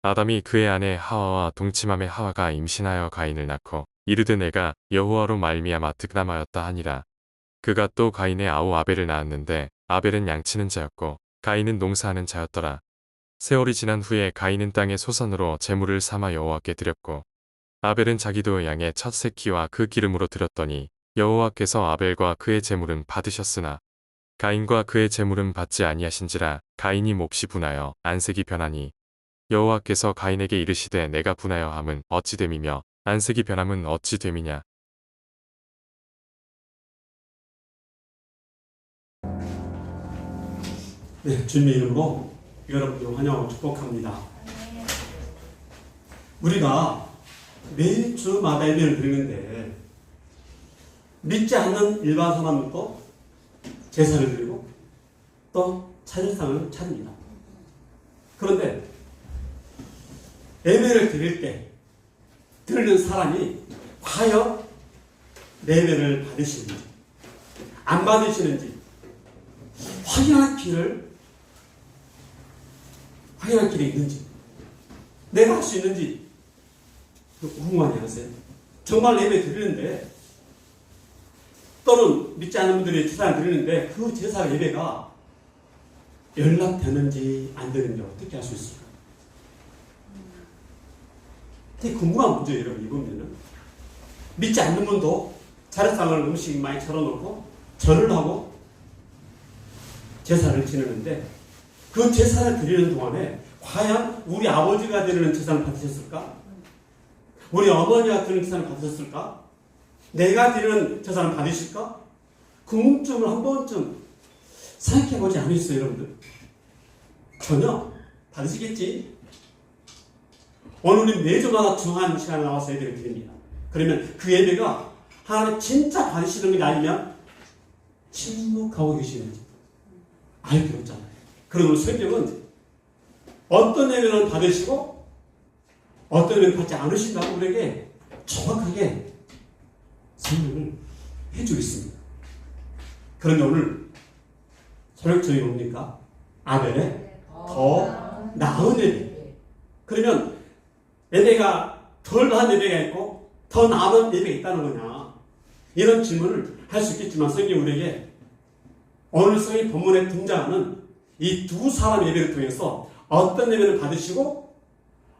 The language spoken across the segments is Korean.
아담이 그의 아내 하와와 동침함에 하와가 임신하여 가인을 낳고 이르되 내가 여호와로 말미암아 득남하였다 하니라. 그가 또 가인의 아우 아벨을 낳았는데 아벨은 양치는 자였고 가인은 농사하는 자였더라. 세월이 지난 후에 가인은 땅의 소산으로 제물을 삼아 여호와께 드렸고 아벨은 자기도 양의 첫 새끼와 그 기름으로 드렸더니 여호와께서 아벨과 그의 제물은 받으셨으나 가인과 그의 제물은 받지 아니하신지라. 가인이 몹시 분하여 안색이 변하니 여호와께서 가인에게 이르시되 내가 분하여 함은 어찌 됨이며 안색이 변함은 어찌 됨이냐. 네, 주님의 이름으로 여러분을 환영하고 축복합니다. 우리가 매주마다 예배를 드리는데 믿지 않는 일반 사람들도 제사를 드리고 또 찬양상을 차립니다. 그런데 예배를 드릴 때 드리는 사람이 과연 예배를 받으시는지 안 받으시는지 확인할 길이 있는지 내가 할 수 있는지 궁금하지 않으세요? 정말 예배 드리는데 또는 믿지 않는 분들이 제사를 드리는데 그 제사 예배가 연락되는지 안 되는지 어떻게 할 수 있을까? 되게 궁금한 문제예요. 여러분 이거면은 믿지 않는 분도 차례상을 음식 많이 차려놓고 절을 하고 제사를 지내는데 그 제사를 드리는 동안에 과연 우리 아버지가 드리는 제사를 받으셨을까? 우리 어머니가 드리는 제사를 받으셨을까? 내가 드리는 제사를 받으실까? 궁금증을 한 번쯤 생각해보지 않으셨어요, 여러분들? 전혀 받으시겠지? 오늘은 매주마다 정한 시간에 나와서 예배를 드립니다. 그러면 그 예배가 하나님 진짜 받으시는 게 아니면 침묵하고 계시는지 알 필요 없잖아요. 그러면 성경은 어떤 예배는 받으시고 어떤 예배는 받지 않으신다고 우리에게 정확하게 설명을 해주고 있습니다. 그런데 오늘 설명점이 뭡니까? 아벨의 더 나은 예배. 그러면 예배가 덜 나은 예배가 있고 더 나은 예배가 있다는 거냐? 이런 질문을 할 수 있겠지만 성경이 우리에게 오늘 성경 본문에 등장하는 이 두 사람 예배를 통해서 어떤 예배를 받으시고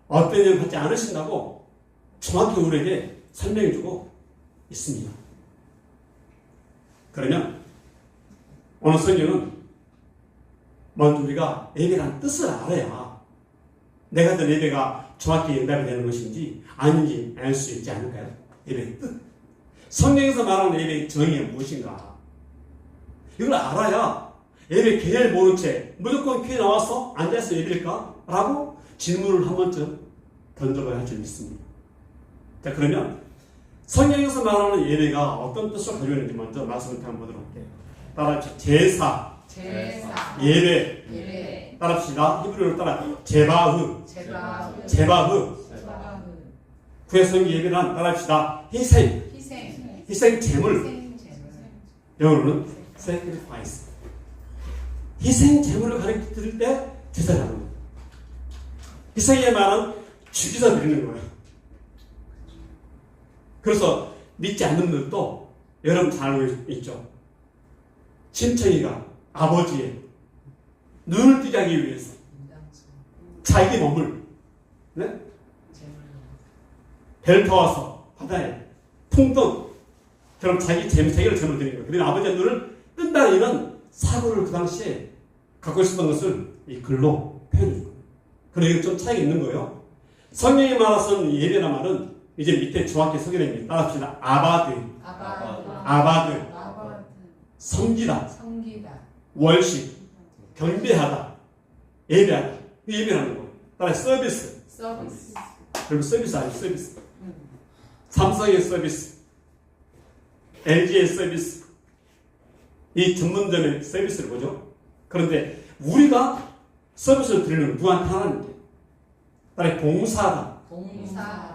어떤 예배를 받지 않으신다고 정확히 우리에게 설명해주고 있습니다. 그러면 오늘 성경은 먼저 우리가 예배라는 뜻을 알아야 내가 드린 예배가 정확히 응답이 되는 것인지 아닌지 알 수 있지 않을까요? 예배의 뜻. 성경에서 말하는 예배의 정의가 무엇인가? 이걸 알아야 예배 개념을 모른 채 무조건 교회 나와서 앉아서 예배일까? 라고 질문을 한 번쯤 던져봐야 할 줄 믿습니다. 자, 그러면 성경에서 말하는 예배가 어떤 뜻을 가지고 있는지 먼저 말씀을 한번 보도록 할게요. 따라합시다. 제사. 예배. 따라합시다. 히브리어로 따라 제바흐. 구약성경 예배는 따라합시다. 희생 제물. 영어로는 sacrifice. 희생 제물을 가르쳐 드릴 때 제사를 하는 거예요. 희생의 말은 죽여서 드리는 거예요. 그래서 믿지 않는 분들도 여러분 잘 알고 있죠. 심청이가 아버지의 눈을 뜨게 하기 위해서 자기 몸을 배를 타와서 바다에 풍덩 그럼 자기 세계를 제물 드리는 거예요. 그리고 아버지의 눈을 뜬다는 이런 사고를 그 당시에 갖고 있었던 것을 이 글로 표현해 준 거예요. 그리고 이거 좀 차이가 있는 거예요. 성경이 말하는 예배란 말은 이제 밑에 정확히 소개됩니다. 따라합시다. 아바드. 섬기다. 월십. 경배하다. 예배하다. 예배라는 거예요. 따라 서비스. 그리고 서비스 아니에요. 서비스. 삼성의 서비스. LG의 서비스. 이 전문점의 서비스를 보죠. 그런데 우리가 서비스를 드리는 누구한테 하나님께. 따라 봉사하다.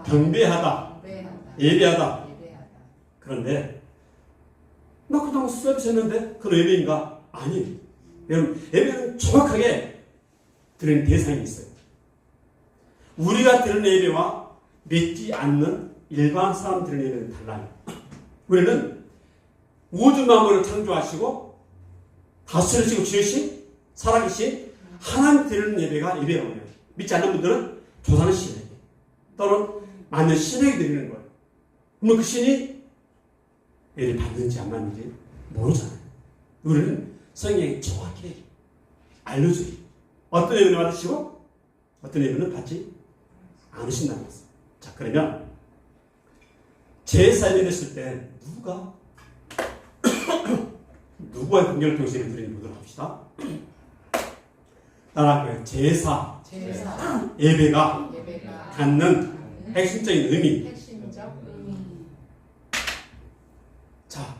경배하다. 예배하다. 그런데 나 그냥 서비스 했는데 그런 예배인가? 아니. 여러분 예배는 정확하게 드리는 대상이 있어요. 우리가 드리는 예배와 믿지 않는 일반 사람 드리는 예배는 달라요. 우리는 모든 만물을 창조하시고 다스리시고 지으신 살아계신 하나님 드리는 예배가 예배라고 해요. 믿지 않는 분들은 조상의 신에게 또는 맞는 신에게 드리는 거예요. 그러면 그 신이 예를 받는지 안 받는지 모르잖아요. 우리는 성경에 정확히 알려줘요. 어떤 예배는 받으시고 어떤 예배는 받지 않으신다는 것을. 자, 그러면 제사 예배 했을 때 누구와의 관계를 통해서 예배 드리는 분들 합시다. 따라할까요? 제사. 예배가 갖는 핵심적인 의미. 자,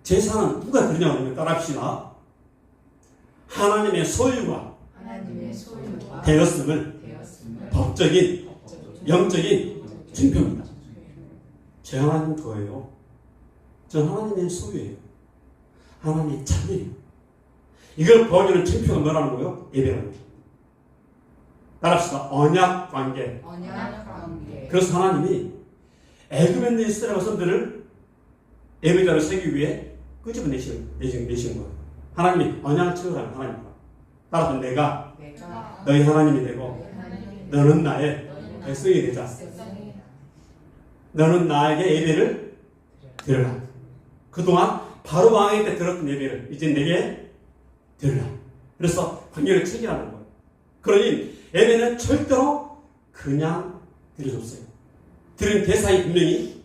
제사는 누가 드리냐고 하면 따라합시다. 하나님의 소유가 되었음을 법적인 영적인 증표입니다. 제 하나님 거예요. 저 하나님의 소유예요. 하나님의 자녀예요. 이걸 보여주는 증표가 뭐라는 거예요? 예배라는 거예요. 따라합시다. 언약 관계. 그래서 하나님이 애굽에 있는 이스라엘 백성들을 예배자로 세기 위해 끄집어내신 거예요. 하나님이 언약을 체결하는 하나님입니다. 따라서 내가 너희 하나님이 되고 너는 나의 백성이 되자. 너는 나에게 예배를 드려라. 그동안 바로 왕의 때 들었던 예배를 이제 내게 드려라. 그래서 관계를 체결하는 거예요. 그러니 예배는 절대로 그냥 드릴 수 없어요. 드린 대상이 분명히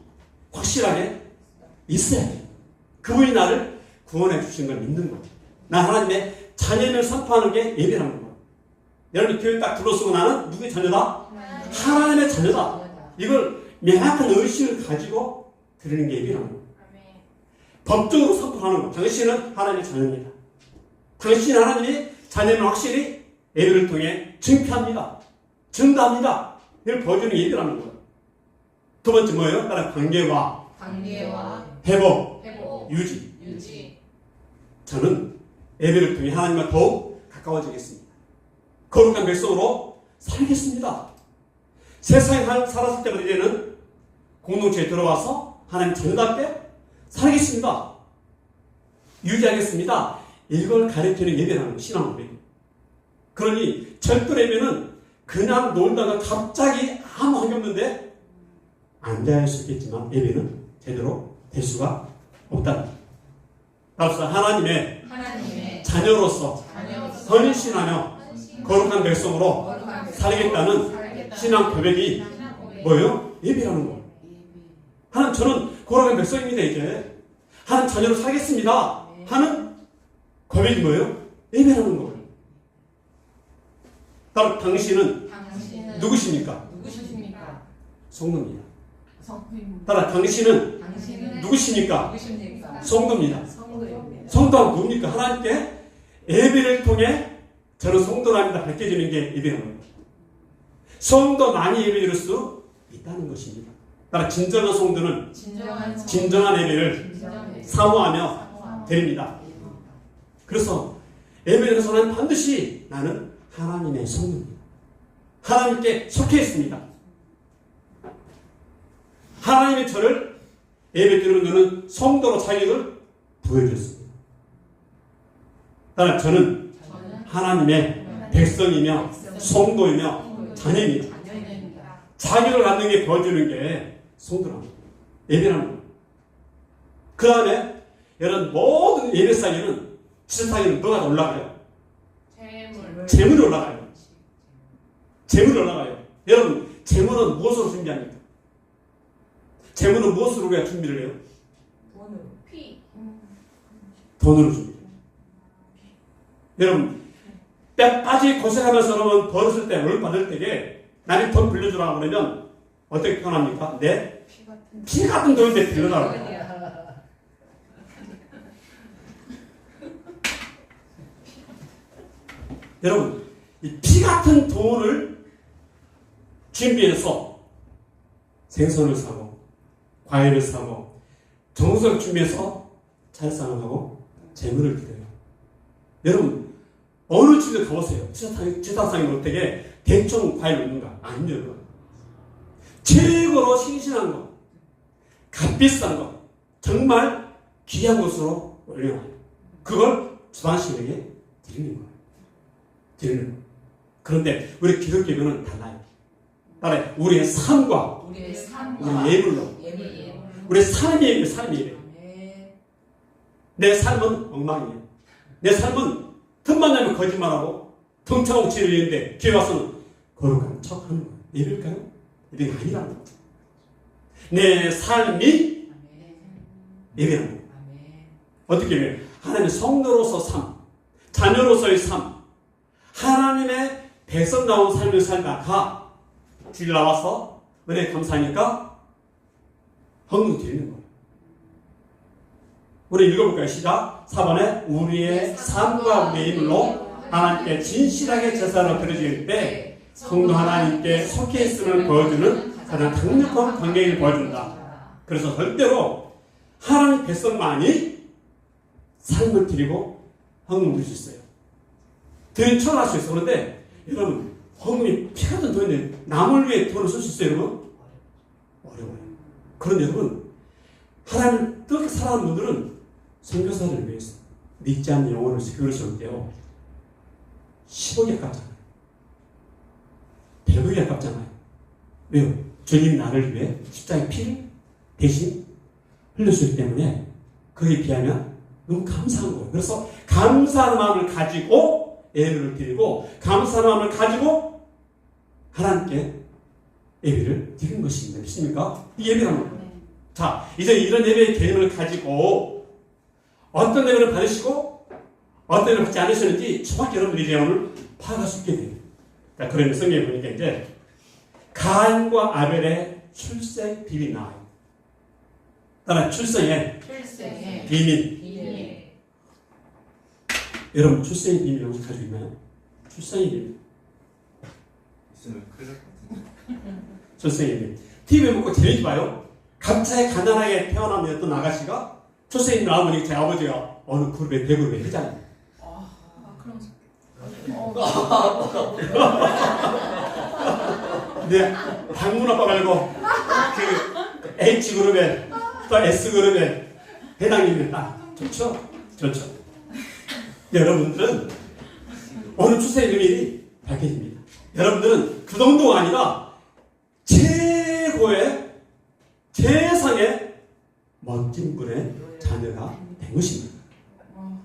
확실하게 있어야 돼요. 그분이 나를 구원해 주신 걸 믿는 거예요. 나 하나님의 자녀를 선포하는 게 예배라는 거예요. 여러분이 교회 딱 들어서고 나는 누구의 자녀다? 하나님의 자녀다. 이걸 명확한 의식을 가지고 드리는 게 예배라는 거예요. 법적으로 선포하는 거. 당신은 하나님의 자녀입니다. 당신 하나님이 자녀는 확실히 예배를 통해 증표합니다. 증거합니다. 이걸 보여주는 예배라는 거예요. 두 번째 뭐예요? 따라 관계와 회복, 유지. 저는 예배를 통해 하나님과 더욱 가까워지겠습니다. 거룩한 백성으로 살겠습니다. 세상에 살았을 때부터 이제는 공동체에 들어와서 하나님 자녀답게 살겠습니다. 유지하겠습니다. 이걸 가르치는 예배라는 신앙고백입니다. 그러니 절도 예배는 그냥 놀다가 갑자기 아무 관계 없는데 앉아야 수 있겠지만 예배는 제대로 될 수가 없다. 따라서 하나님의 자녀로서 헌신하며 거룩한 백성으로 살겠다는 신앙 고백이 뭐예요? 예배라는 거예요. 하나님 저는 거룩한 백성입니다. 이제 하나님 자녀로 살겠습니다 하는 고백이 뭐예요? 예배라는 거예요. 따로 당신은 누구십니까? 성도입니다. 따라 당신은 누구십니까? 성도입니다. 성도가 누굽니까? 하나님께 예배를 통해 저는 성도랍니다 밝혀지는 게 예배라는 거예요. 성도만이 예배 드릴 수 있다는 것입니다. 따라 진정한 성도는 진정한 예배를 사모하며 드립니다. 그래서 예배를 해서는 반드시 나는 하나님의 성도입니다. 하나님께 속해 있습니다. 하나님의 저를 예배 드리는 것은 성도로 자격을 부여줬습니다. 따라 저는 하나님의 백성이며 성도이며 자녀입니다. 자격을 갖는 게 보여주는 게 성도라는 거예요. 예배라는 거예요. 그 다음에 여러분 모든 예배상에는 지상에는 뭐가 올라가요? 재물이 올라가요. 재물이 올라가요. 여러분 재물은 무엇으로 준비합니까? 재물은 무엇으로 우리가 준비를 해요? 돈으로 준비해요. 여러분 뼈빠지 고생하면서 여러분 벌었을 때 뭘 받을 때에 나한테 돈 빌려주라고 그러면 어떻게 표현합니까? 내 피 같은 돈인데 빌려달라고. 여러분 이 피 같은 돈을 준비해서 생선을 사고 과일을 사고 정성을 준비해서 찰상을 하고 재물을 드려요. 여러분 어느 집에 가보세요. 제사상에 올 때에 대충 과일 먹는가? 아닙니다. 최고로 싱싱한 거, 값비싼 거, 정말 귀한 것으로 올려놔요. 그걸 주방신에게 드리는 거예요. 드리는 거예요. 그런데 우리 기독교는 달라요. 따라요. 우리의 삶과 우리 예물로 우리 삶이 예물, 삶이 예물. 내 삶은 엉망이에요. 내 삶은 틈만 나면 거짓말하고 덩차고 지를 이는데 교회 와서는 거룩한 척하는 거예요. 예배일까요? 예배가 아니라는 거예요. 내 삶이 예배라는 거예요. 어떻게 해요? 하나님의 성도로서 삶, 자녀로서의 삶, 하나님의 백성다운 삶을 살다가 주일 나와서 은혜 감사하니까 헌금 드리는 거예요. 우리 읽어볼까요? 시작. 4번에 우리의 삶과 우리의 힘으로 하나님께 진실하게 제사를 드려질 때 성도 하나님께 속해 있음을 보여주는 가장 강력한 관계를 보여준다. 그래서 절대로 하나님 백성만이 삶을 드리고 헌금을 드릴 수 있어요. 처분할 수 있어요. 그런데 여러분 헌금이 피가 든 돈인데 남을 위해 돈을 쓸 수 있어요, 여러분? 어려워요. 그런데 여러분 하나님을 뜨겁게 사랑하는 분들은 선교사를 위해서 믿지 않는 영혼을 교회를 세울 때요 10억이 아깝잖아요. 100억이 아깝잖아요. 왜요? 주님 나를 위해 십자가의 피를 대신 흘렸기 때문에 그에 비하면 너무 감사한 거예요. 그래서 감사하는 마음을 가지고 예배를 드리고 감사하는 마음을 가지고 하나님께 예배를 드리는 것입니다. 믿습니까? 이 예배라는 거예요. 자, 이제 이런 예배의 개념을 가지고 어떤 예배를 받으시고 어떤 예배를 받지 않으셨는지 정확히 여러분들이 이제 오늘 파악할 수 있게 돼요. 자, 그러면 성경에 보니까 이제 가인과 아벨의 출생 비밀이 나와요. 따라 출생의 비밀. 여러분 출생의 비밀 혹시 가지고 있나요? 출생의 비밀. 있으면 큰일 날 것 같은데. 출생의 비밀. TV에 보고 재미지 마요. 갑자기 가난하게 태어나면 어떤 아가씨가 출생이 나오면 제 아버지가 어느 그룹에 대그룹에 회장이에요. 네, 당문 아빠 말고 그 H그룹에 또 S그룹에 회장님이 딱 좋죠? 좋죠. 여러분들은 어느 출생의 비밀이 밝혀집니다. 여러분들은 그 정도가 아니라 최고의 세상의 멋진 분의 자녀가 된 것입니다.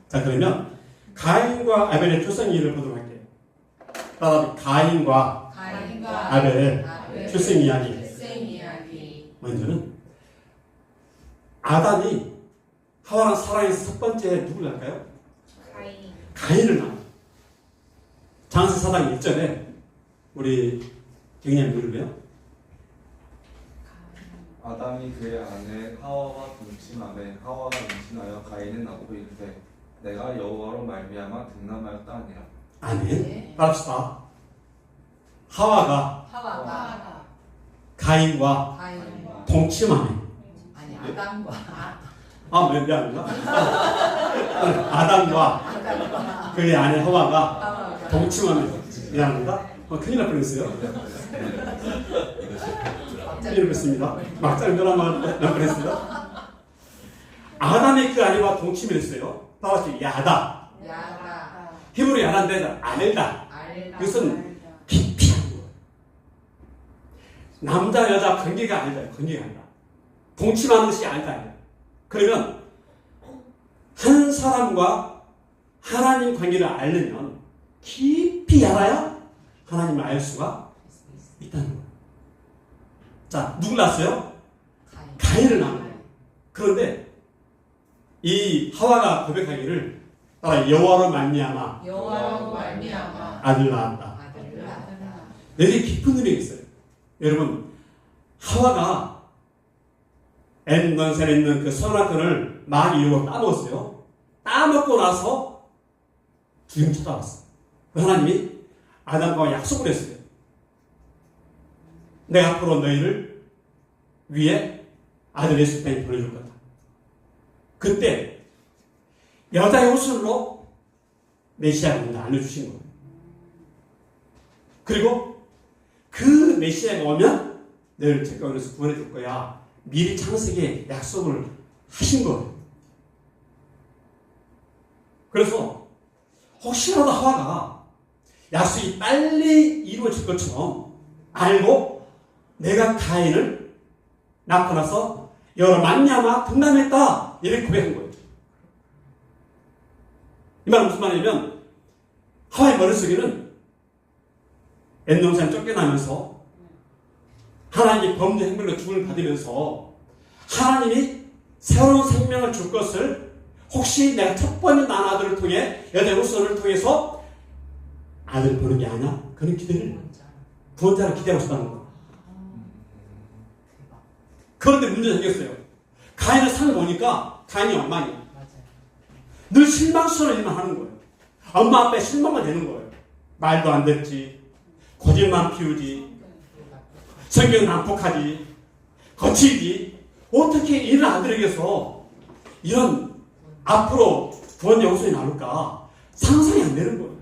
자, 그러면 가인과 아벨의 출생 이야기를 보도록 할게요. 따라 가인과 아벨의 출생 이야기. 먼저는 아담이 하와랑 사랑에서 첫 번째 누굴 낳을까요? 가인을 낳아요. 장세 사장 1절에 우리 경례님 누를래요? 아담이 그의 아내 하와와 동침하매 하와가 임신하여 가인을 낳고 이르되 내가 여호와로 말미암아 등남하였다 하니라. 아멘. 따라합시다. 하와가 가인과 동침하매. 미안합니다. 아담과 그의 아내 하와가 동침하며 미안합니다. 큰일 날 뻔했어요. 큰일 났습니다. 막장 드라마 날 뻔했습니다. 아담의 그 아내와 동침을 했어요. 따라서 야다. 히브리 야다인데 알다. 이것은 기피한 거예요. 남자 여자 관계가 아니다. 관계가 아니다. 동침하는 것이 아니다. 그러면 한 사람과 하나님 관계를 알려면 깊이 알아야 하나님을 알 수가 있다는 거예요. 자, 누굴 낳았어요? 가인을 낳은 거예요. 그런데 이 하와가 고백하기를 따라 여호와로 말미암아 아들 낳았다. 여기 깊은 의미가 있어요. 여러분, 하와가 엔던셀에 있는 그 선악과를 마귀 유혹으로 따먹었어요. 따먹고 나서 주님 찾아왔어. 하나님이 아담과 약속을 했어요. 내가 앞으로 너희를 위해 아들 예수 땅에 보내줄 거다. 그때 여자의 호술로 메시아가 온다 알려주신 거예요. 그리고 그 메시아가 오면 너를 제 가운데서 구원해 줄 거야. 미리 창세기에 약속을 하신 거예요. 그래서 혹시라도 하와가 약속이 빨리 이루어질 것처럼 알고 내가 가인을 낳고 나서 여러 만냐마 등남했다 이렇게 고백한 거예요. 이 말은 무슨 말이냐면 하와의 머릿속에는 엔동산 쫓겨나면서 하나님의 범죄 행물로 죽음을 받으면서 하나님이 새로운 생명을 줄 것을 혹시 내가 첫 번째 낳은 아들을 통해 여자 후손을 통해서 아들을 보는 게 아니야? 그런 기대를 구원자를 기대하고 싶다는 거야. 그런데 문제가 생겼어요. 가인의 삶을 보니까 가인이 엉망이야. 늘 실망스러운 일만 하는 거예요. 엄마 아빠에 실망만 되는 거예요. 말도 안 듣지, 거짓말 피우지, 성경 난폭하지, 거칠지. 어떻게 이런 아들에게서 이런 앞으로 구원의 후손이 나올까 상상이 안 되는 거예요.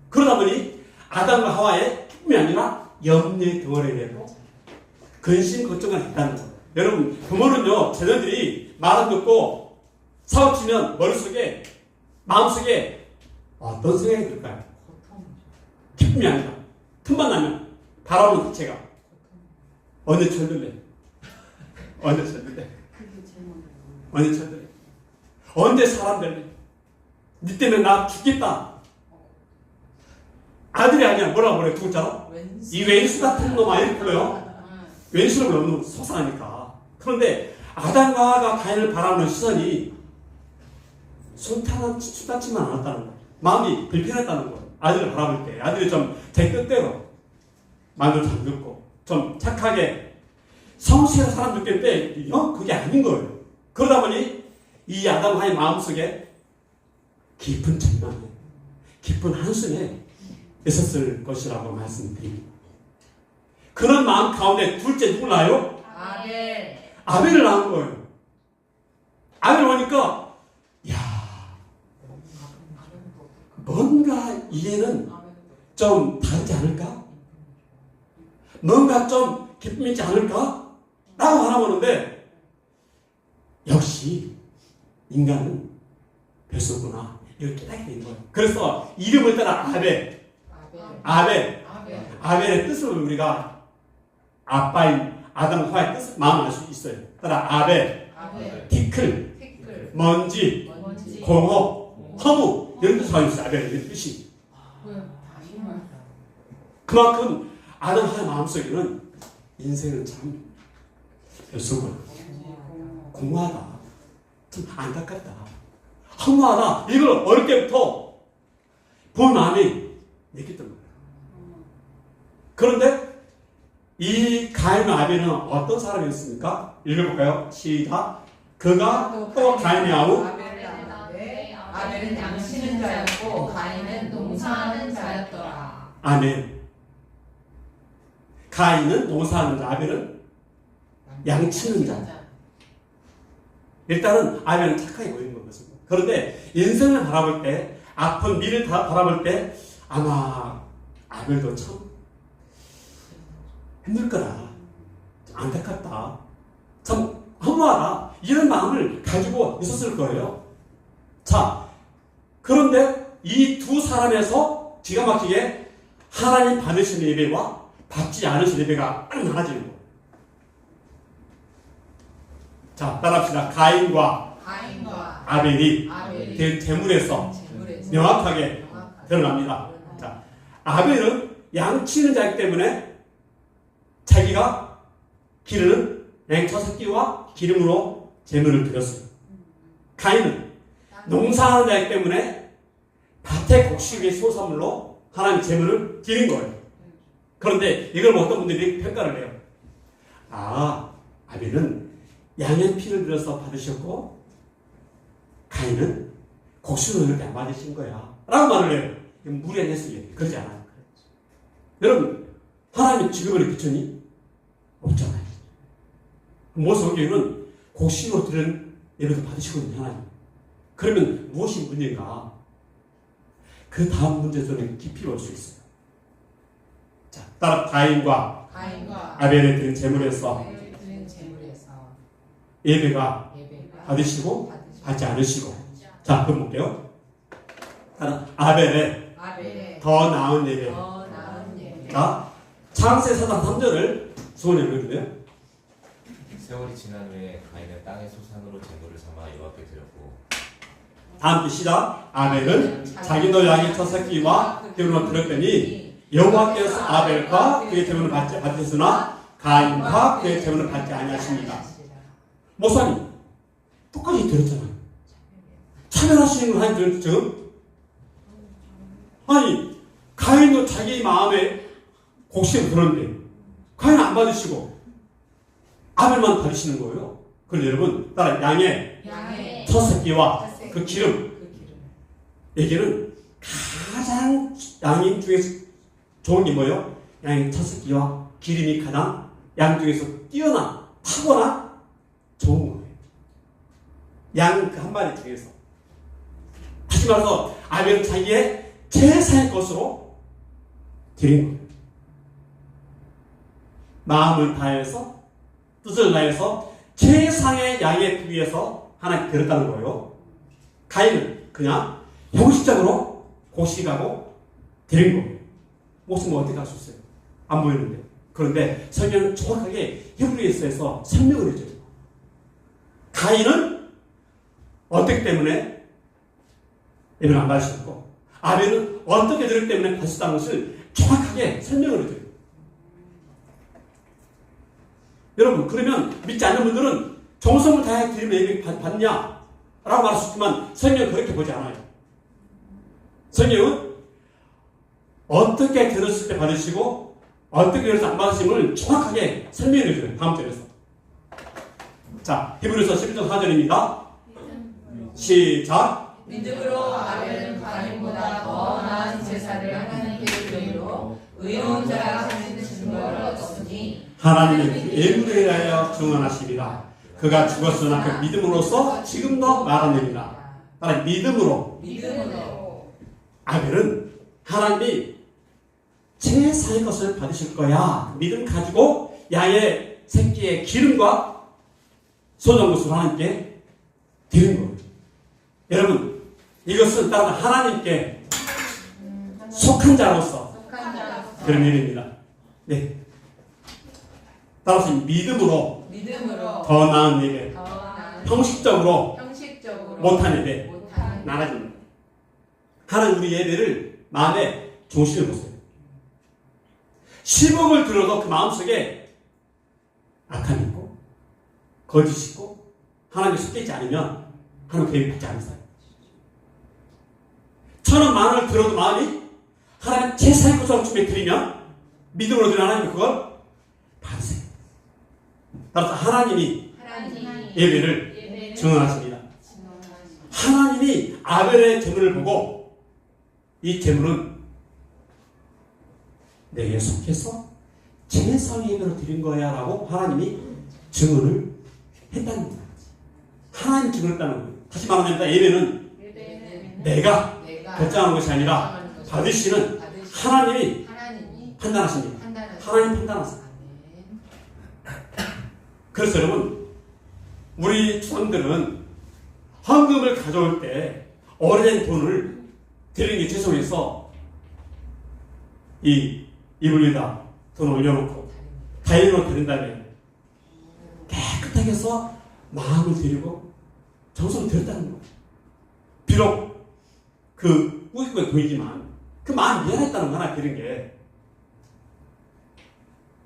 그러다 보니 아담과 하와의 기쁨이 아니라 염려의 덩어리가 되고 근심 걱정이 있다는 거예요. 여러분, 부모는요, 자녀들이 말 안 듣고 사고치면 머릿속에, 마음속에 어떤 생각이 들까요? 기쁨이 아니라 틈만 나면 바라보는 자체가 언제 철들래? 언제 철들래? 언제 철들래? 언제 사람 될래? 니 때문에 나 죽겠다. 아들이 아니야. 뭐라고 그래? 두 글자로? 이 왼수 같은 놈아 이렇게 불러요. 왼수를 불러면 속상하니까. 그런데 아담과 하와가 가인을 바라보는 시선이 손타치만 않았다는 거예요. 마음이 불편했다는 거예요. 아들을 바라볼 때. 아들이 좀 제 뜻대로 말도 잘 듣고 좀 착하게 성실한 사람 느낄 때 그게 아닌 거예요. 그러다 보니 이 아담 하와의 마음속에 깊은 절망에 깊은 한숨에 있었을 것이라고 말씀드립니다. 그런 마음 가운데 둘째 누굴 낳아요? 아벨을 낳은 거예요. 아벨을 보니까 뭔가 이게는 좀 다르지 않을까? 뭔가 좀 기쁨이 있지 않을까? 라고 바라보는데 역시 인간은 별수구나 이걸 깨닫게 된 거예요. 그래서 이름을 따라 아벨의 뜻을 우리가 아빠인 아담 하와의 뜻을 마음을 알 수 있어요. 따라 아벨, 티클, 먼지, 공허, 허무 이런 뜻을 가지고 있어요. 아벨의 뜻이. 그만큼 아담 하와의 마음속에는 인생은 참 별수구나, 공허하다, 좀 안타깝다, 허무하다 이걸 어릴 때부터 본 마음이 느꼈던 거예요. 그런데 이 가인과 아벨은 어떤 사람이었습니까? 읽어볼까요? 시작. 그가 또 가인의 아우 아벨은 양치는 자였고 가인은 농사하는 자였더라. 아멘. 가인은 농사하는 자, 아벨은 양치는 자. 일단은 아벨은 착하게 보이는 것입니다. 그런데 인생을 바라볼 때, 아픈 미래를 바라볼 때 아마 아벨도 참 힘들 거다, 안타깝다, 참 허무하다 이런 마음을 가지고 있었을 거예요. 자, 그런데 이 두 사람에서 기가 막히게 하나님 받으시는 예배와 받지 않으시는 예배가 딱 나눠지는 거예요. 자, 따라합시다. 가인과 아벨이 대물에서 명확하게 드러납니다. 자, 아벨은 양치는 자이기 때문에 자기가 기르는 앵처 새끼와 기름으로 제물을 드렸어요. 가인은 농사하는 자이기 때문에 밭의 곡식의 소산물로 하나님 제물을 드린 거예요. 그런데 이걸 어떤 분들이 평가를 해요. 아벨은 양의 피를 들여서 받으셨고 가인은 곡식으로 이렇게 안 받으신 거야 라고 말을 해요. 이건 무리한 해석이에요. 그러지 않아요. 여러분, 하나님의 직업을 비추니 없잖아요. 모세오교회는 곡식으로 드린 예배도 받으시거든요. 하나님. 그러면 무엇이 문제인가? 그 다음 문제에서는 깊이 올 수 있어요. 자, 따라 가인과 가인과 아벨의 드린 제물에서 아벨의 드린 제물에서 예배가 예배가 받으시고 받으시고 받지 않으시고. 자, 그럼 볼게요. 따라 아벨의 아벨의 더 나은 예배. 더 나은 예배. 자, 창세 4장 3절을 수원에 읽어주세요. 세월이 지난 후에 가인은 땅의 소산으로 제물을 삼아 여호와께 드렸고 다 함께 시작. 아벨은 자기도 양의 첫 새끼와 기름을 드렸더니 여호와께서 아벨과 그의 제물을 받으셨으나 가인과 그의 제물을 받지 아니하십니다. 목사님 똑같이 드렸잖아요. 차별하시는 걸 하나님 지금? 아니 가인도 자기 마음에 곡식을 그런데 가인 안 받으시고 아벨만 받으시는 거예요. 그런데 여러분 따라 양의 첫 새끼와 그 기름 얘기는 가장 양 중에서 좋은 게 뭐예요? 양의 첫 새끼와 기름이 가장 양 중에서 뛰어난 타고난 좋은 거예요. 양 그 한 마리 중에서. 다시 말해서 아벨은 자기의 최상의 것으로 드린 거예요. 마음을 다해서 뜻을 다해서 최상의 양의 부위에서 하나님 드렸다는 거예요. 가인은 그냥 형식적으로 곡식하고 드린 거예요. 목숨은 어떻게 할 수 있어요? 안 보이는데. 그런데 성경은 정확하게 히브리서에서 설명을 해줘요. 가인은 어떻기 때문에 예배를 안 받으셨고 아벨은 어떻게 드렸기 때문에 받으셨다는 것을 정확하게 설명을 해줘요. 여러분 그러면 믿지 않는 분들은 정성을 다해 드리면 예배 받냐? 라고 말할 수 있지만 성경은 그렇게 보지 않아요. 성경은 어떻게 들었을 때 받으시고 어떻게 들어서 안 받으심을 정확하게 설명해 줘요. 다음 절에서. 자, 히브리서 11장 4절입니다. 시작. 믿음으로 아벨은 가인보다 더 나은 제사를 하나님께 드리므로 의로운 자라 하시는 증거를 얻었으니 하나님은 예물에 대하여 증언하시리라. 그가 죽었으나 그 믿음으로써 지금도 말하느니라. 따라 믿음으로 아벨은 하나님이 제사의 것을 받으실 거야. 믿음 가지고 양의 새끼의 기름과 소정것을 하나님께 드린 거예요. 여러분 이것은 따로 하나님께 속한 자로서 그런 일입니다. 네. 따라서 믿음으로 더 나은 예배, 형식적으로 못한 예배 나눠줍니다. 하나님 우리 예배를 마음에 중심을 보세요. 10억을 들어도 그 마음속에 악함이 있고 거짓이 있고 하나님이 속해 있지 않으면 하나님 계획 받지 않으세요. 1,000원 만원을 들어도 마음이 하나님 제사의 것으로 준비해 드리면 믿음으로 드리는 하나님 그걸 받으세요. 따라서 하나님이 예배를 증언하십니다. 하나님이 아벨의 제물을 보고 이 제물은 내게 속해서 제사의 예배로 드린 거야 라고 하나님이 증언을 했다는 거예요. 하나님 증언했다는 거예요. 다시 말하면 예배는 내가 결정하는 것이 아니라 받으시는 하나님이 판단하십니다. 하나님 판단하세요. 그래서 여러분 우리 주상들은 헌금을 가져올 때 오래된 돈을 드리는 게 죄송해서 이 이불 위에다 돈을 올려놓고 다이어로 드린 다음에 깨끗하게 해서 마음을 드리고 정성을 드렸다는 거예요. 비록 그 우기가 보이지만 그 마음이 미안했다는 거 하나 드린 게.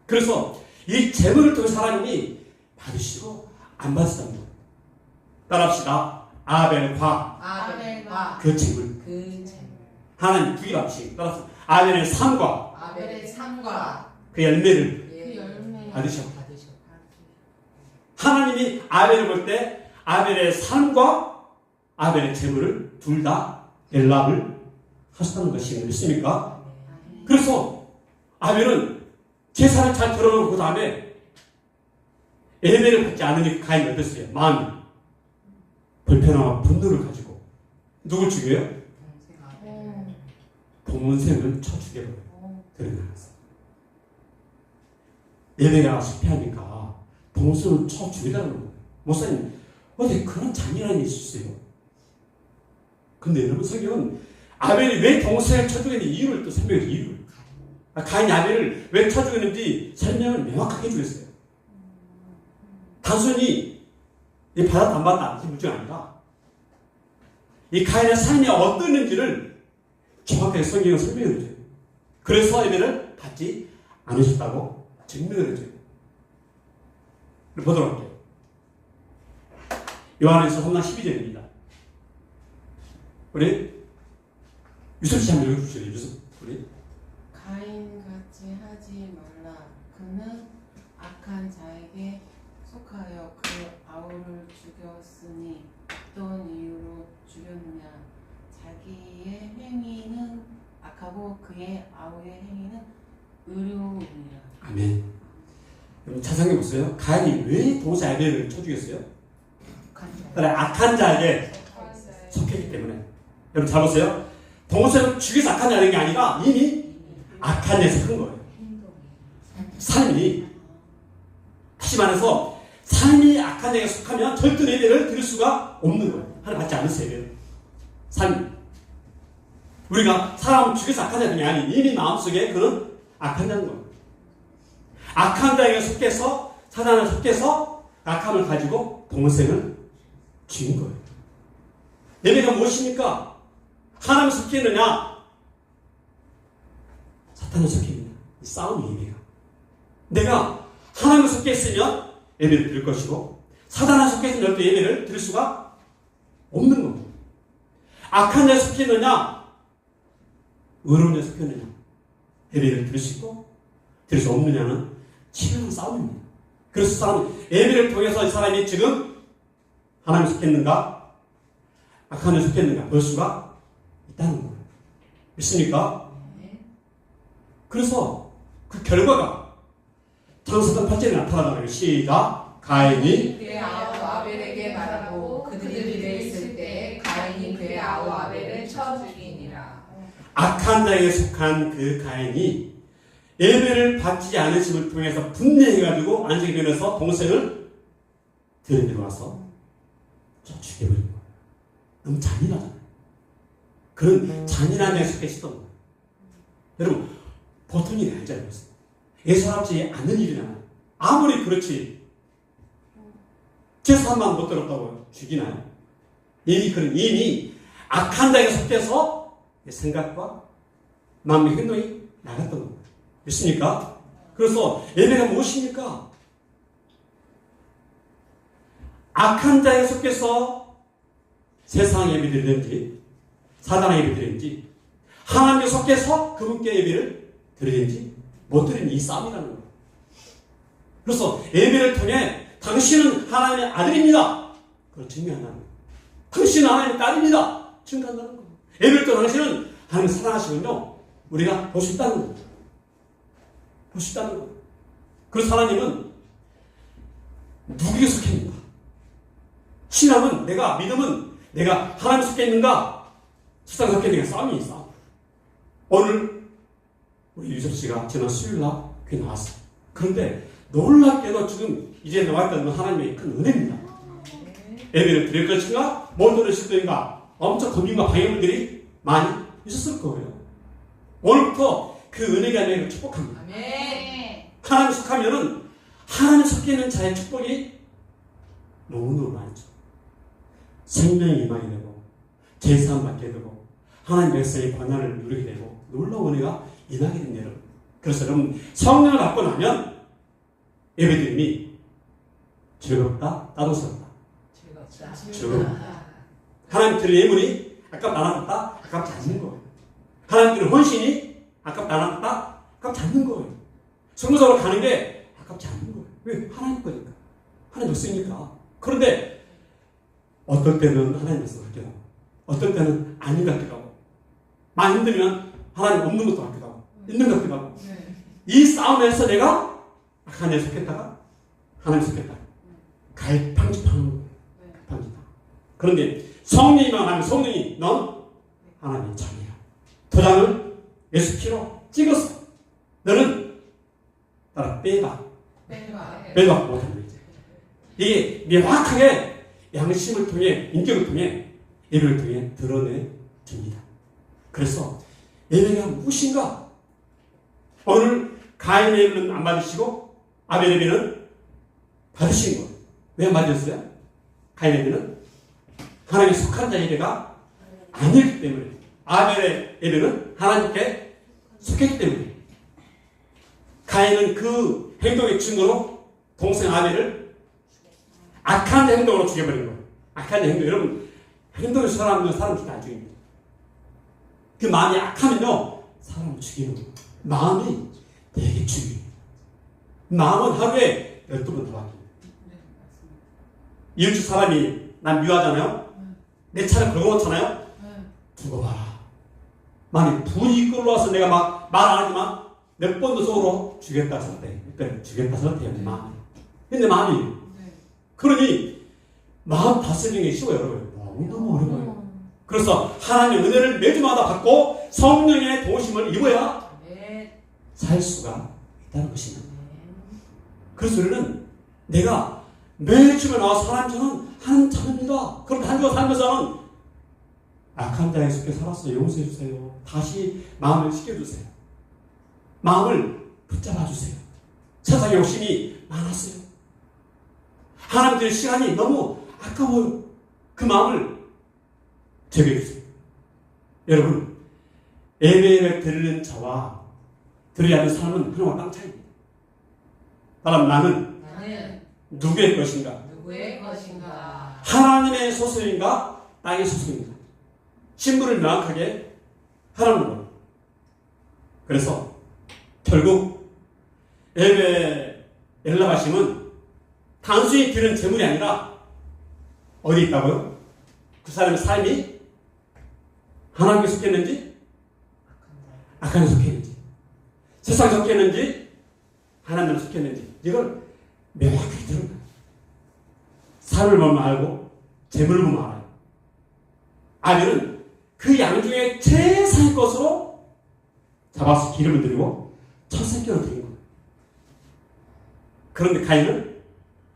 그래서 이 재물을 통해 하나님이 받으시고 안 받으시다는 거예요. 따라합시다. 아벨과 그 재물. 하나님 두 개 값이. 따라서 아벨의 삶과 그 열매를 받으셨고 하나님이 아벨을 볼 때 아벨의 삶과 아벨의 재물을 둘 다 연락을 하셨다는 것이 믿습니까? 그래서 아벨은 제사를 잘 들어놓고 그 다음에 예배를 받지 않으니 가인이 어땠어요? 마음이 불편함과 분노를 가지고 누굴 죽여요? 동문생을 쳐 죽여버려요. 드러나서 예배가 실패하니까 동선을 쳐 죽이라는 거예요. 목사님, 어디 그런 잔인한 일이 있었어요? 근데 여러분, 성경은 아벨이 왜 동선을 쳐 죽였는지 이유를 또 설명해요. 이유를. 가인이 아벨을 왜 쳐 죽였는지 설명을 명확하게 해주겠어요. 단순히 이 받았다 안 받았다 이 문제가 아니라 이 가인의 삶이 어떠는지를 정확하게 성경을 설명해 줘요. 그래서 예배를 받지 않으셨다고 증명을 해줘요. 보도록 할게요. 요한에서 3장 12절입니다. 우리 유섭 씨 한번 읽어주세요. 유섭 우리. 가인같이 하지 말라. 그는 악한 자에게 속하여 그 아우를 죽였으니 어떤 이유로 죽였느냐. 자기의 행위는 악하고 그의 아우의 행위는 의로우니라. 아멘. 여러분 잘 생각해 보세요. 가인이 왜 동사 아벨을 쳐 죽였어요? 악한 자에게 속했기 때문에. 여러분 잘 보세요. 동사를 죽여서 악한 자가 된 게 아니라 이미 악한 자에 속한 거예요. 삶이, 다시 말해서 삶이 악한 자에게 속하면 절대 예배를 드릴 수가 없는 거예요. 하나님 받지 않으세요. 예배를. 삶이. 우리가 사람을 죽여서 악한 자가 된 게 아니 이미 마음속에 그는 악한 자인 거예요. 악한 자에게 속해서 사단에 속해서 악함을 가지고 동생을 죽인 거예요. 예배가 무엇입니까? 하나님에 속해 있느냐? 사탄에 속해 있느냐? 이 싸움이 예배가. 내가 하나님에 속해 있으면 예배를 드릴 것이고 사단에 속해 있으면 절대 예배를 드릴 수가 없는 겁니다. 악한 자에 속해 있느냐? 의로운 자에 속해 있느냐? 예배를 드릴 수 있고 드릴 수 없느냐는 치열한 싸움입니다. 그래서 사람이 예배를 통해서 이 사람이 지금 하나님에 속했는가 악한 데 속했는가 볼 수가 있다는 거예요. 믿습니까? 그래서 그 결과가 창세기 8절에 나타나는 거예요. 시작. 가인이 그의 아우 아벨에게 말하고 그들이 집에 있을 때 가인이 그의 아우 아벨을 쳐 죽이니라. 악한 자에게 속한 그 가인이 예배를 받지 않으심을 통해서 분내해가지고 안식에 변해서 동생을 데리고 와서 죽여버린 거예요. 너무 잔인하잖아요. 그런 잔인한 데에 속해있었던 거예요. 여러분, 보통 일이 아니잖아요. 예사롭지 않는 일이잖아요. 아무리 그렇지 제사만 못 들었다고 죽이나요? 이미 악한 자에게 속해서 생각과 마음의 행동이 나갔던 거예요. 믿습니까? 그래서 예배가 무엇입니까? 악한 자에 속해서 세상 예배드리든지 사단의 예배드리든지 하나님에 속해서 그분께 예배를 드리든지 못 드리는 이 싸움이라는 거예요. 그래서 예배를 통해 당신은 하나님의 아들입니다. 그걸 증명한다는 거예요. 당신은 하나님의 딸입니다. 증거한다는 거예요. 예배를 통해 당신은 하나님을 사랑하시군요. 우리가 볼 수 있다는 거예요. 볼 수 있다는 거예요. 그래서 하나님은 누구에게 속해 있는가? 신앙은 믿음은 내가 하나님에 속해 있는가? 세상에 속해 있는가? 싸움이 있어. 오늘 우리 유섭 씨가 지난 수요일날 교회 나왔어요. 그런데 놀랍게도 지금 이제 나왔다는 하나님의 큰 은혜입니다. 예배를 드릴 것인가? 못 드릴 것인가? 엄청 고민과 방해물들이 많이 있었을 거예요. 오늘부터 그 은혜가 내가 축복합니다. 아멘. 하나님 속하면은 하나님 속해 있는 자의 축복이 너무너무 많죠. 생명이 임하게 되고 제사함 받게 되고 하나님 백성의 권한을 누리게 되고 놀라운 은혜가 임하게 됩니다. 여러분. 그래서 여러분 성령을 받고 나면 예배드림이 즐겁다, 따뜻하다. 즐겁다. 하나님 드릴 예물이 아깝다, 안 아깝다, 아깝지 않는 거예요. 하나님 드릴 헌신이 아깝다, 안 아깝다, 아깝지 않는 거예요. 성도적으로 가는 게 아깝지 않는 거예요. 왜? 하나님 거니까. 하나님 백성이니까. 그런데 어떨 때는 하나님 백성 같기도 하고 어떨 때는 아닌 것 같기도 하고 많이 힘들면 하나님 없는 것도 같기도 하고 있는 것 같기도 하고 이 싸움에서 내가 하나님에 속했다가 하나님에 속했다. 갈팡질팡하는 거예요. 갈팡질팡. 그런데 성령이만 하면 성령이 넌 하나님의 자녀야. 도장을 예수 피로 찍었어. 너는 따라 빼봐. 매도받고 못하는 거죠. 이게 명확하게 양심을 통해, 인격을 통해, 예배를 통해 드러내줍니다. 그래서 예배가 무엇인가? 오늘 가인의 예배는 안 받으시고 아벨 예배는 받으신 거예요. 왜 안 받으셨어요? 가인의 예배는 하나님에 속한 자 예배가 아니기 때문에, 아벨의 예배는 하나님께 속했기 때문에. 가인은 그 행동의 증거로 동생 아벨을 악한 행동으로 죽여버린 거예요. 악한 행동. 여러분, 행동이 사람 죽이는 안 죽입니다. 그 마음이 악하면요, 사람을 죽이는 거예요. 마음이 되게 중요해요. 마음은 하루에 12번 더 바뀝니다. 이웃집 사람이 난 미워하잖아요. 내 차를 긁어놓잖아요. 두고 봐라. 만약 불이 끌어와서 내가 막 말 안 하지만 몇 번도 속으로 주겠다 설때, 그러니까 주겠다 설때요. 마음이. 근데 마음이. 그러니 마음 다스리는 게 쉬워요, 여러분. 너무 어려워요. 그래서 하나님의 은혜를 매주마다 받고 성령의 도우심을 입어야 살 수가 있다는 것입니다. 그래서 우리는 내가 매주에 나와서 하나님 저는 자입니다. 그렇게 한 주가 살면서는 악한 자에 속해 살았어요. 용서해 주세요. 다시 마음을 씻겨주세요. 마음을 붙잡아 주세요. 세상에 욕심이 많았어요. 하나님들의 시간이 너무 아까워요. 그 마음을 제거해 주세요. 여러분, 예배를 드리는 자와 드리지 않는 사람은 하나와 땅 차이입니다. 따라서 나는 누구의 것인가? 누구의 것인가? 하나님의 소속인가? 땅의 소속인가? 신분을 명확하게 하라는 거예요. 그래서 결국 예배 엘라바심은 단순히 드리는 재물이 아니라 어디 있다고요? 그 사람의 삶이 하나님께 속했는지 악한 데 속했는지 세상에 속했는지 하나님에 속했는지 이걸 명확하게 들은 거예요. 삶을 보면 알고 재물을 보면 알아요. 아벨은 그 양 중에 최상의 것으로 잡아서 기름을 드리고 첫 새끼를 드린 거예요. 그런데 가인은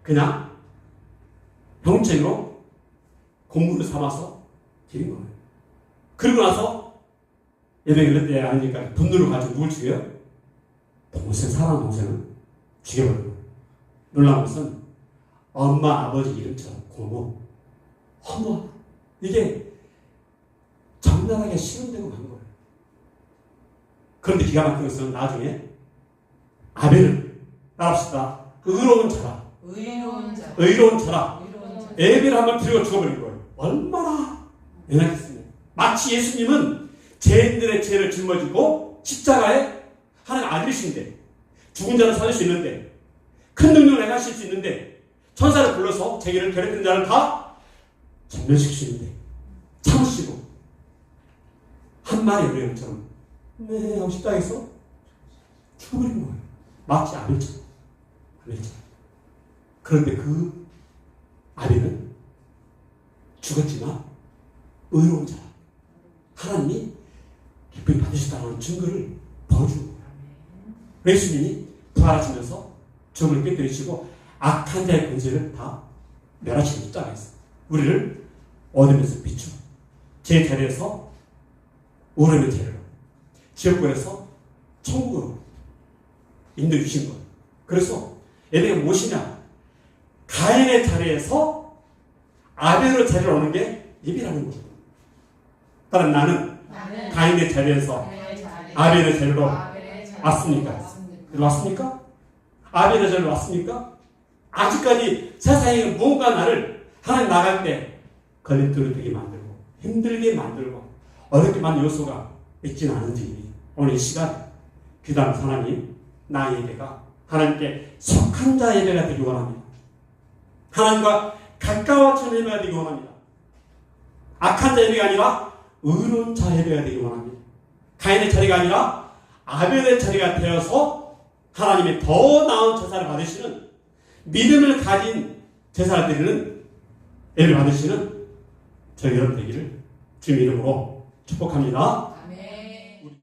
그냥 병책으로 공물을 삼아서 드린 거예요. 그리고 나서 예배를 때 아니니까 분노를 가지고 누굴 죽여요? 동생, 사랑하는 동생을 죽여버린 거예요. 놀라운 것은 엄마, 아버지 이름처럼 고모, 어머, 이게 적나라하게 실현되고 간 거예요. 그런데 기가 막힌 것은 나중에 아벨을 따라합시다. 의로운 자라. 의로운 자라. 예배를 한번 드리고 죽어버린 거예요. 얼마나 연약했습니까? 마치 예수님은 죄인들의 죄를 짊어지고 십자가에 하나님 아들이신데 죽은 자를 살릴 수 있는데 큰 능력을 행하실 수 있는데 천사를 불러서 자기를 괴롭히는 자를 다 전멸시키시는데 참으시고 한 마리 어린처럼 네 하고 십자가에서 죽어버린 거예요. 마치 아벨처럼. 그런데 그 아벨은 죽었지만 의로운 자라. 하나님이 기쁨이 받으셨다는 증거를 보여주는 거예요. 예수님이 부활하시면서 죽음을 깨뜨리시고 악한 자의 권세를 다 멸하시는 십자가에서 우리를 어둠에서 비추고 제 자리에서 오름의 자리로 지옥불에서 천국으로 인도해 주신 거예요. 그래서 예배가 무엇이냐? 가인의 자리에서 아벨의 자리로 오는 게 예배라는 거예요. 따라 나는 가인의 자리에서 아벨의 자리로 왔습니까? 왔습니까? 아벨의 자리로 왔습니까? 아직까지 세상에 뭔가 나를 하나님 나갈 때 걸림돌이 되게 만들고 힘들게 만들고 어렵게 만든 요소가 있지는 않은지 오늘 이 시간 기도하는 하나님 나의 예배가 하나님께 속한 자 예배가 되기 원합니다. 하나님과 가까워지는 예배가 되기 원합니다. 악한 자 예배가 아니라 의로운 자 예배가 되기 원합니다. 가인의 자리가 아니라 아벨의 자리가 되어서 하나님의 더 나은 제사를 받으시는 믿음을 가진 제사를 드리는 예배를 받으시는 저희 여러분 되기를 주님 이름으로 축복합니다.